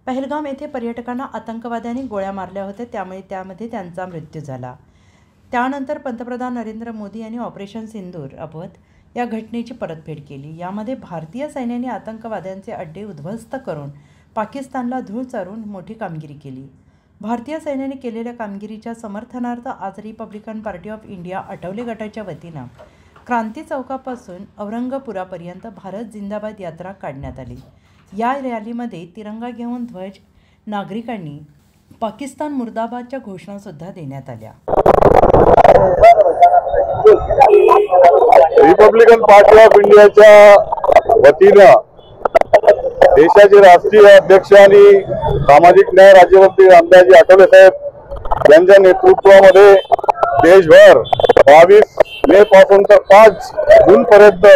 पहलगाम येथे पर्यटकांना आतंकवाद्यांनी गोळ्या मारल्या होत्या, त्यामुळे त्यामध्ये त्यांचा मृत्यू झाला। त्यानंतर पंतप्रधान नरेंद्र मोदी यांनी ऑपरेशन सिंदूर अबोध या घटनेची परतफेड केली। यामध्ये भारतीय सैन्याने आतंकवाद्यांचे अड्डे उद्ध्वस्त करून पाकिस्तानला धूळ चारून मोठी कामगिरी केली। भारतीय सैन्याने केलेल्या कामगिरीच्या समर्थनार्थ आज Republican party of India Athawale गटाच्या वतीनं क्रांती चौकापासून औरंगपुरापर्यंत भारत जिंदाबाद यात्रा काढण्यात आली। या रॅलीमध्ये तिरंगा घेऊन ध्वज नागरिकांनी पाकिस्तान मुर्दाबादच्या घोषणासुद्धा देण्यात आल्या। रिपब्लिकन पार्टी ऑफ इंडियाच्या वतीनं देशाचे राष्ट्रीय अध्यक्ष आणि सामाजिक न्याय राज्यमंत्री रामदासजी आठवले साहेब यांच्या नेतृत्वामध्ये देशभर 22 मे पासून तर 5 जून पर्यंत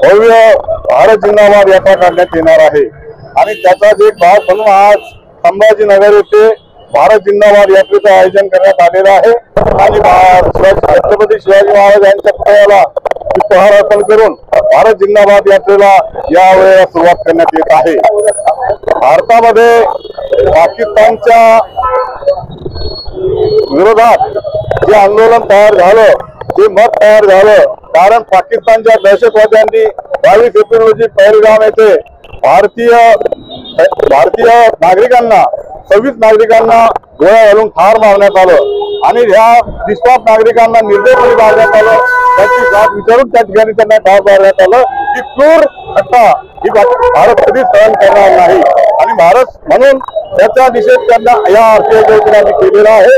भव्य भारत जिंदाबाद यात्रा काढण्यात येणार आहे। आणि त्याचाच एक भाग म्हणून आज संभाजीनगर येथे भारत जिंदाबाद यात्रेचं आयोजन करण्यात आलेलं आहे। आणि छत्रपती शिवाजी महाराज यांच्या पुतळ्याला पुष्पहार अर्पण करून भारत जिंदाबाद यात्रेला यावेळेला सुरुवात करण्यात येत आहे। भारतामध्ये पाकिस्तानच्या विरोधात जे आंदोलन तयार झालं, जे मत तयार झालं, कारण पाकिस्तानच्या दहशतवाद्यांनी 22 एप्रिल रोजी पहलगाम येथे भारतीय नागरिकांना 26 नागरिकांना गोळ्या घालून ठार मारण्यात आलं आणि ह्या निष्पाप नागरिकांना निर्दयपणे मारण्यात आलं। त्याची जात विचारून त्या ठिकाणी त्यांना ठार मारण्यात आलं। ही क्रूर घटना ही भारत कधीच सहन करणार नाही आणि भारत म्हणून त्याचा निषेध त्यांना या आरतीय केलेला आहे।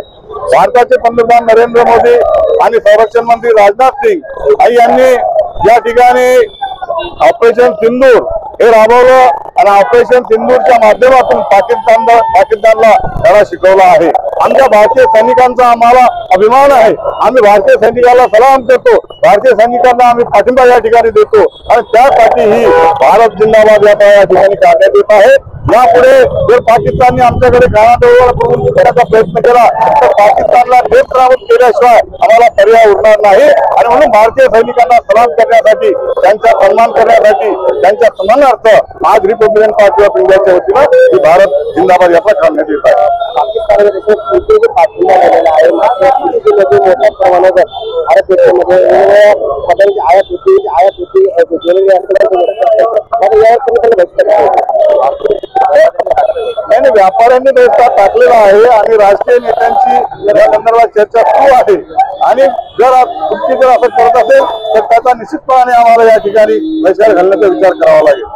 भारताचे पंतप्रधान नरेंद्र मोदी आणि संरक्षण मंत्री राजनाथ सिंग यांनी या ठिकाणी ऑपरेशन सिंदूर हे राबवलं आणि ऑपरेशन सिंदूरच्या माध्यमातून पाकिस्तानला धडा शिकवला आहे। आमच्या भारतीय सैनिकांचा आम्हाला अभिमान आहे। आम्ही भारतीय सैनिकांना सलाम करतो, भारतीय सैनिकांना आम्ही पाठिंबा या ठिकाणी देतो आणि त्यासाठी ही भारत जिंदाबाद यात्रा या ठिकाणी काढण्यात येत आहे। यापुढे जर पाकिस्तानने आमच्याकडे कानाडोळा करून घेण्याचा प्रयत्न केला तर पाकिस्तानला नेत्रनाबूद केल्याशिवाय आम्हाला पर्याय उरणार नाही। आणि म्हणून भारतीय सैनिकांना सलाम करण्यासाठी, त्यांचा सन्मान करण्यासाठी, त्यांच्या सन्मानार्थ आज रिपब्लिकन पार्टी ऑफ इंडियाच्या वतीनं ही भारत जिंदाबाद यात्रा काढण्यात येत आहे। पाकिस्तानमध्ये पाठिंबा दिलेला आहे, मोठ्या प्रमाणात भारत देशामध्ये आयात होती नाही, व्यापाऱ्यांनी बहिष्कार टाकलेला आहे आणि राष्ट्रीय नेत्यांची या संदर्भात चर्चा सुरू आहे। आणि जर असं करत असेल तर त्याचा निश्चितपणे आम्हाला या ठिकाणी बहिष्कार घालण्याचा विचार करावा लागेल।